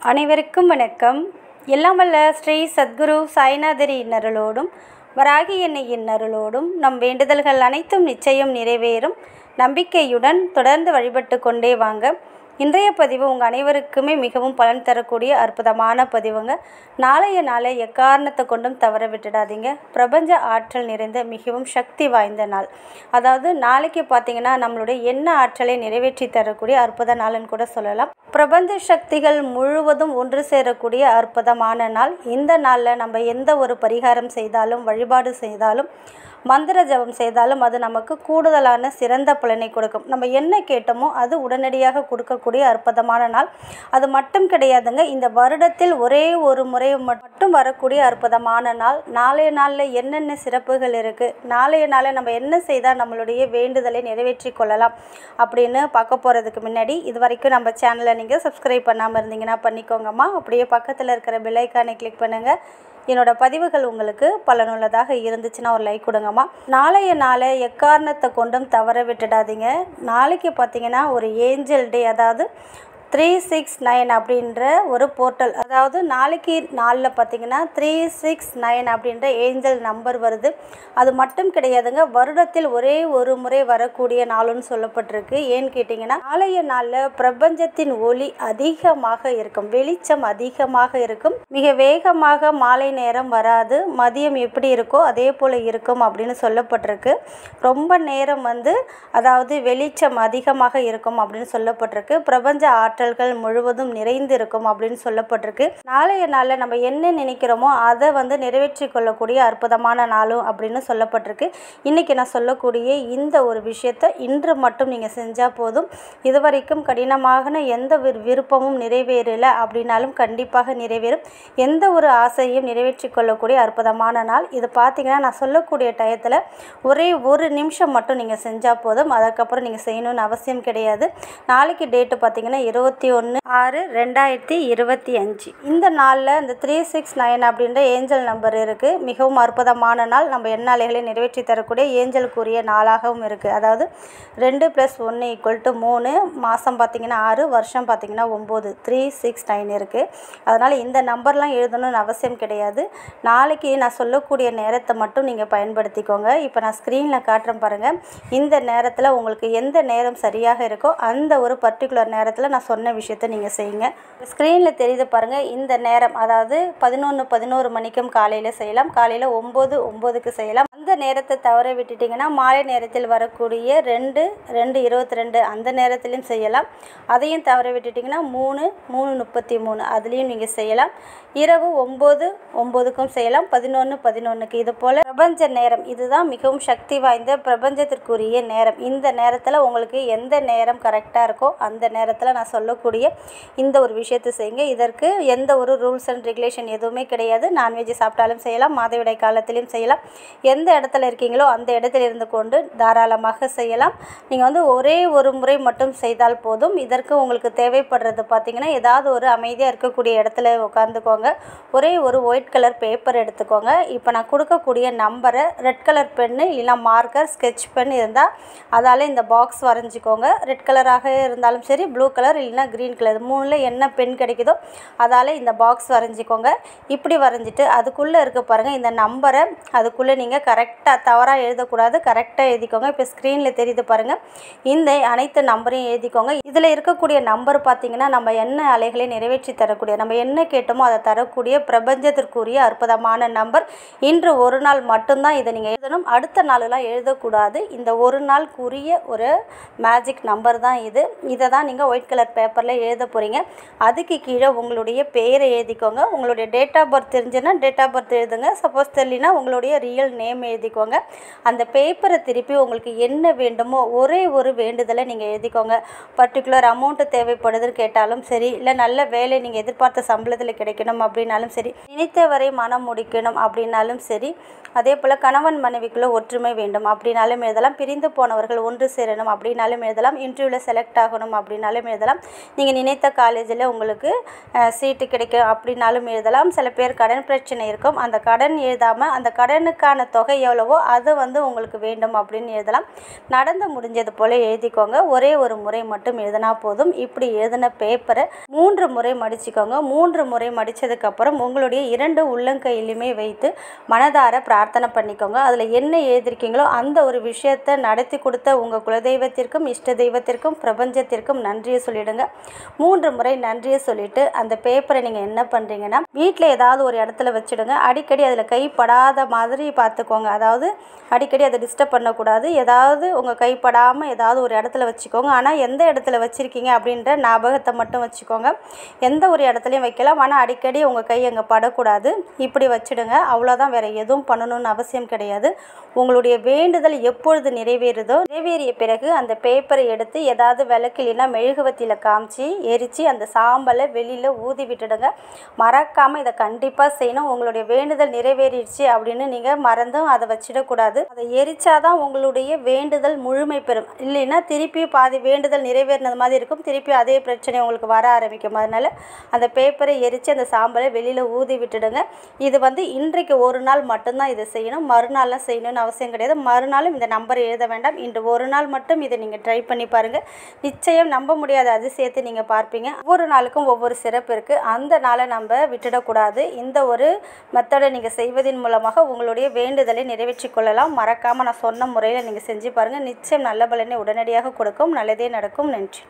அனைவருக்கும் வணக்கம். எல்லாம் வல்ல ஸ்ரீ சத்குரு சாய்நாதரி இன்னருளோடும் வராகி எண்ணெய் இன்னருளோடும் நம் வேண்டுதல்கள் அனைத்தும் நிச்சயம் நிறைவேறும் நம்பிக்கையுடன் தொடர்ந்து வழிபட்டு கொண்டே வாங்க. இன்றைய பதிவு உங்கள் அனைவருக்குமே மிகவும் பலன் தரக்கூடிய அற்புதமான பதிவுங்க. நாளைய நாளை எக்காரணத்தை கொண்டும் தவற விட்டுடாதீங்க. பிரபஞ்ச ஆற்றல் நிறைந்த மிகவும் சக்தி வாய்ந்த நாள். அதாவது நாளைக்கு பார்த்திங்கன்னா நம்மளுடைய எண்ண ஆற்றலை நிறைவேற்றி தரக்கூடிய அற்புத நாள்னு கூட சொல்லலாம். பிரபஞ்ச சக்திகள் முழுவதும் ஒன்று சேரக்கூடிய அற்புதமான நாள். இந்த நாளில் நம்ம எந்த ஒரு பரிகாரம் செய்தாலும் வழிபாடு செய்தாலும் மந்திர ஜபம் செய்தாலும் அது நமக்கு கூடுதலான சிறந்த பலனை கொடுக்கும். நம்ம என்ன கேட்டோமோ அது உடனடியாக கொடுக்கக்கூடிய அற்புதமான நாள். அது மட்டும் கிடையாதுங்க, இந்த வருடத்தில் ஒரே ஒரு முறை மட்டும் வரக்கூடிய அற்புதமான நாள். நாளைய நாளில் என்னென்ன சிறப்புகள் இருக்குது, நாளைய நாளில் நம்ம என்ன செய்தால் நம்மளுடைய வேண்டுதலை நிறைவேற்றி கொள்ளலாம் அப்படின்னு பார்க்க போகிறதுக்கு முன்னாடி இது வரைக்கும் நம்ம சேனலை நீங்கள் சப்ஸ்கிரைப் பண்ணாமல் இருந்தீங்கன்னா பண்ணிக்கோங்கம்மா. அப்படியே பக்கத்தில் இருக்கிற பெல் ஐக்கானை கிளிக் பண்ணுங்கள். என்னோட பதிவுகள் உங்களுக்கு பலனுள்ளதாக இருந்துச்சுன்னா ஒரு லைக் கொடுங்கம்மா. நாளைய நாளை எக்காரணத்தை கொண்டும் தவற விட்டுடாதீங்க. நாளைக்கு பார்த்திங்கன்னா ஒரு ஏஞ்சல் டே, அதாவது 369 அப்படின்ற ஒரு போர்ட்டல், அதாவது நாளைக்கு நாளில் பார்த்திங்கன்னா 369 அப்படின்ற ஏஞ்சல் நம்பர் வருது. அது மட்டும் கிடையாதுங்க, வருடத்தில் ஒரே ஒரு முறை வரக்கூடிய நாளுன்னு சொல்லப்பட்டிருக்கு. ஏன்னு கேட்டிங்கன்னா நாளைய நாளில் பிரபஞ்சத்தின் ஒளி அதிகமாக இருக்கும், வெளிச்சம் அதிகமாக இருக்கும். மிக வேகமாக மாலை நேரம் வராது, மதியம் எப்படி இருக்கோ அதே போல் இருக்கும் அப்படின்னு சொல்லப்பட்டிருக்கு. ரொம்ப நேரம் அதாவது வெளிச்சம் அதிகமாக இருக்கும் அப்படின்னு சொல்லப்பட்டிருக்கு. பிரபஞ்ச ஆற்றல்கள் முழுவதும் நிறைந்து இருக்கும் அப்படின்னு சொல்லப்பட்டிருக்கு. நாளைய நாளில் நம்ம என்ன நினைக்கிறோமோ அதை நிறைவேற்றி கொள்ளக்கூடிய அற்புதமான நாளும் அப்படின்னு சொல்லப்பட்டிருக்கு. இன்னைக்கு நான் சொல்லக்கூடிய இந்த ஒரு விஷயத்தை இன்று மட்டும் நீங்கள் செஞ்சால் போதும். இதுவரைக்கும் கடினமான எந்த விருப்பமும் நிறைவேறலை அப்படின்னாலும் கண்டிப்பாக நிறைவேறும். எந்த ஒரு ஆசையும் நிறைவேற்றி கொள்ளக்கூடிய அற்புதமான நாள் இது. பார்த்தீங்கன்னா நான் சொல்லக்கூடிய டயத்தில் ஒரே ஒரு நிமிஷம் மட்டும் நீங்கள் செஞ்சால் போதும். அதுக்கப்புறம் நீங்கள் செய்யணும்னு அவசியம் கிடையாது. நாளைக்கு டேட்டு பார்த்தீங்கன்னா 21/6/2025. இந்த நாளில் இந்த 369 அப்படின்ற ஏஞ்சல் நம்பர் இருக்குது. மிகவும் அற்புதமான நாள். நம்ம எண்ண அலைகளை நிறைவேற்றி தரக்கூடிய ஏஞ்சலுக்குரிய நாளாகவும் இருக்குது. அதாவது 2 + 1 = 3, மாதம் பார்த்திங்கன்னா 6, வருஷம் பார்த்திங்கன்னா 9, 369 இருக்குது. அதனால் இந்த நம்பர்லாம் எழுதணும்னு அவசியம் கிடையாது. நாளைக்கு நான் சொல்லக்கூடிய நேரத்தை மட்டும் நீங்கள் பயன்படுத்திக்கோங்க. இப்போ நான் ஸ்க்ரீனில் காட்டுறேன் பாருங்கள். இந்த நேரத்தில் உங்களுக்கு எந்த நேரம் சரியாக இருக்கோ அந்த ஒரு பர்டிகுலர் நேரத்தில் நான் சொன்ன விஷயத்தை நீங்கள் செய்யுங்க. ஸ்க்ரீனில் தெரியுது பாருங்கள். இந்த நேரம் அதாவது 11 மணிக்கும் காலையில் செய்யலாம், காலையில் 9:09க்கு செய்யலாம். அந்த நேரத்தை தவற விட்டுட்டிங்கன்னா மாலை நேரத்தில் வரக்கூடிய 2:22 அந்த நேரத்திலையும் செய்யலாம். அதையும் தவற விட்டுட்டிங்கன்னா 3:33 அதுலேயும் நீங்கள் செய்யலாம். இரவு 9:09க்கும் செய்யலாம், 11:11க்கு. இது போல் பிரபஞ்ச நேரம் இதுதான் மிகவும் சக்தி வாய்ந்த பிரபஞ்சத்திற்குரிய நேரம். இந்த நேரத்தில் உங்களுக்கு எந்த நேரம் கரெக்டாக இருக்கோ அந்த நேரத்தில் நான் சொல்லக்கூடிய இந்த ஒரு விஷயத்தை செய்யுங்க. இதற்கு எந்த ஒரு ரூல்ஸ் அண்ட் ரெகுலேஷன் எதுவுமே கிடையாது. நான்வெஜ் சாப்பிட்டாலும் செய்யலாம், மாதவிடாய் காலத்திலையும் செய்யலாம். எந்த இடத்துல இருக்கீங்களோ அந்த இடத்துல இருந்து கொண்டு தாராளமாக செய்யலாம். நீங்கள் ஒரே ஒரு முறை மட்டும் செய்தால் போதும். இதற்கு உங்களுக்கு தேவைப்படுறது பார்த்திங்கன்னா ஏதாவது ஒரு அமைதியாக இருக்கக்கூடிய இடத்துல உட்காந்துக்கோங்க. ஒரே ஒரு ஒயிட் கலர் பேப்பர் எடுத்துக்கோங்க. இப்போ நான் கொடுக்கக்கூடிய நம்பரை ரெட் கலர் பென்னு இல்லைனா மார்க்கர் ஸ்கெட்ச் பென் இருந்தால் அதால் இந்த பாக்ஸ் வரைஞ்சிக்கோங்க. ரெட் கலராக இருந்தாலும் சரி, ப்ளூ கலர் இல்லைனா க்ரீன் கலர், 3ல் என்ன பென் கிடைக்குதோ அதால் இந்த பாக்ஸ் வரைஞ்சிக்கோங்க. இப்படி வரைஞ்சிட்டு அதுக்குள்ளே இருக்க பாருங்கள் இந்த நம்பரை அதுக்குள்ளே நீங்கள் கரெக்டாக தவறாக எழுதக்கூடாது, கரெக்டாக எழுதிக்கோங்க. இப்போ ஸ்க்ரீனில் தெரியுது பாருங்கள். இந்த அனைத்து நம்பரையும் எழுதிக்கோங்க. இதில் இருக்கக்கூடிய நம்பர் பார்த்திங்கன்னா நம்ம என்ன அலைகளை நிறைவேற்றி தரக்கூடிய, நம்ம என்ன கேட்டோமோ அதை தரக்கூடிய பிரபஞ்சத்திற்குரிய அற்புதமான நம்பர். இன்று ஒரு நாள் மட்டும்தான் இதை நீங்கள் எழுதணும், அடுத்த நாளெல்லாம் எழுதக்கூடாது. இந்த ஒரு நாளுக்குரிய ஒரு மேஜிக் நம்பர் தான் இது. இதை தான் நீங்கள் ஒயிட் கலர் பேப்பரில் எழுத போகிறீங்க. அதுக்கு கீழே உங்களுடைய பெயரை எழுதிக்கோங்க. உங்களுடைய டேட் ஆஃப் பர்த் தெரிஞ்சுன்னா டேட் ஆஃப் பர்த் எழுதுங்க. சப்போஸ் தெரியலனா உங்களுடைய ரியல் நேம் எழுதிக்கோங்க. அந்த பேப்பரை திருப்பி உங்களுக்கு என்ன வேண்டுமோ ஒரே ஒரு வேண்டுதலை நீங்கள் எழுதிக்கோங்க. பர்டிகுலர் அமௌண்ட்டு தேவைப்படுதுன்னு கேட்டாலும் சரி, இல்லை நல்ல வேலை நீங்கள் எதிர்பார்த்த சம்பளத்தில் கிடைக்கணும் அப்படின்னாலும் சரி, நினைத்தவரை மனம் முடிக்கணும் அப்படின்னாலும் சரி, அதே போல் கணவன் மனைவிக்குள்ளே ஒற்றுமை வேண்டும் அப்படின்னாலும் எழுதலாம். பிரிந்து போனவர்கள் ஒன்று சேரணும் அப்படின்னாலும் எழுதலாம். இன்டர்வியூவில் செலக்ட் ஆகணும் அப்படின்னாலும் எழுதலாம். நீங்கள் நினைத்த காலேஜில் உங்களுக்கு சீட்டு கிடைக்கும் அப்படின்னாலும் எழுதலாம். சில பேர் கடன் பிரச்சனை இருக்கும், அந்த கடன் எழுதாமல் அந்த கடனுக்கான தொகை எவ்வளவோ அது உங்களுக்கு வேண்டும் அப்படின்னு எழுதலாம். நடந்து முடிஞ்சது போல் எழுதிக்கோங்க. ஒரே ஒரு முறை மட்டும் எழுதினா போதும். இப்படி எழுதின பேப்பரை 3 முறை மடிச்சுக்கோங்க. 3 முறை மடித்ததுக்கப்புறம் உங்களுடைய 2 உள்ளங்கையிலுமே வைத்து மனதார பிரார்த்தனை பண்ணிக்கோங்க. அதில் என்ன எழுதிருக்கீங்களோ அந்த ஒரு விஷயத்தை நடத்தி கொடுத்த உங்கள் குலதெய்வத்திற்கும் இஷ்ட தெய்வத்திற்கும் பிரபஞ்சத்திற்கும் நன்றியை சொல்லிவிடுங்க. 3 முறை நன்றியை சொல்லிவிட்டு அந்த பேப்பரை நீங்கள் என்ன பண்ணுறீங்கன்னா வீட்டில் ஏதாவது ஒரு இடத்துல வச்சுடுங்க. அடிக்கடி அதில் கைப்படாத மாதிரி பார்த்துக்கோங்க. அதாவது அடிக்கடி அதை டிஸ்டர்ப் பண்ணக்கூடாது. ஏதாவது உங்கள் கைப்படாமல் ஏதாவது ஒரு இடத்துல வச்சுக்கோங்க. ஆனால் எந்த இடத்துல வச்சுருக்கீங்க அப்படின்ற ஞாபகத்தை மட்டும் வச்சுக்கோங்க. எந்த ஒரு இடத்துலையும் வைக்கலாம், ஆனால் அடிக்கடி உங்கள் கை அங்கே படக்கூடாது. இப்படி வச்சுடுங்க. அவ்வளோதான், வேறு எதுவும் பண்ணணும்னு அவசியம் கிடையாது. உங்களுடைய வேண்டுதல் எப்பொழுது நிறைவேறுதோ நிறைவேறிய பிறகு அந்த பேப்பரை எடுத்து ஏதாவது விளக்கு இல்லைன்னா மெழுகுவத்தியில் காமிச்சு எரித்து அந்த சாம்பலை வெளியில் ஊதி விட்டுடுங்க. மறக்காமல் இதை கண்டிப்பாக செய்யணும். உங்களுடைய வேண்டுதல் நிறைவேறிடுச்சு அப்படின்னு நீங்கள் மறந்தும் அதை வச்சிடக்கூடாது. அதை எரிச்சாதான் உங்களுடைய வேண்டுதல் முழுமை பெறும். இல்லைன்னா திருப்பி பாதி வேண்டுதல் நிறைவேறினது மாதிரி இருக்கும், திருப்பி அதே பிரச்சனை உங்களுக்கு வர ஆரம்பிக்கும். அதனால் அந்த பேப்பரை எரித்து அந்த சாம்பலை வெளியில் ஊதி விட்டுடுங்க. இது இன்றைக்கு ஒரு நாள் மட்டும்தான் இதை செய்யணும், மறுநாள்லாம் செய்யணும்னு அவசியம் கிடையாது. மறுநாளும் இந்த நம்பரை எழுத வேண்டாம். இன்று ஒரு நாள் மட்டும் இதை நீங்கள் ட்ரை பண்ணி பாருங்கள். நிச்சயம் நம்ப முடியாத அதிசயத்தை நீங்கள் பார்ப்பீங்க. ஒவ்வொரு நாளுக்கும் ஒவ்வொரு சிறப்பு இருக்குது. அந்த நாளை நம்ம விட்டுடக்கூடாது. இந்த ஒரு மெத்தடை நீங்கள் செய்வதன் மூலமாக உங்களுடைய வேண்டுதலை நிறைவேற்றிக் கொள்ளலாம். மறக்காமல் நான் சொன்ன முறையில் நீங்கள் செஞ்சு பாருங்கள். நிச்சயம் நல்ல பலனை உடனடியாக கொடுக்கும். நல்லதே நடக்கும். நன்றி.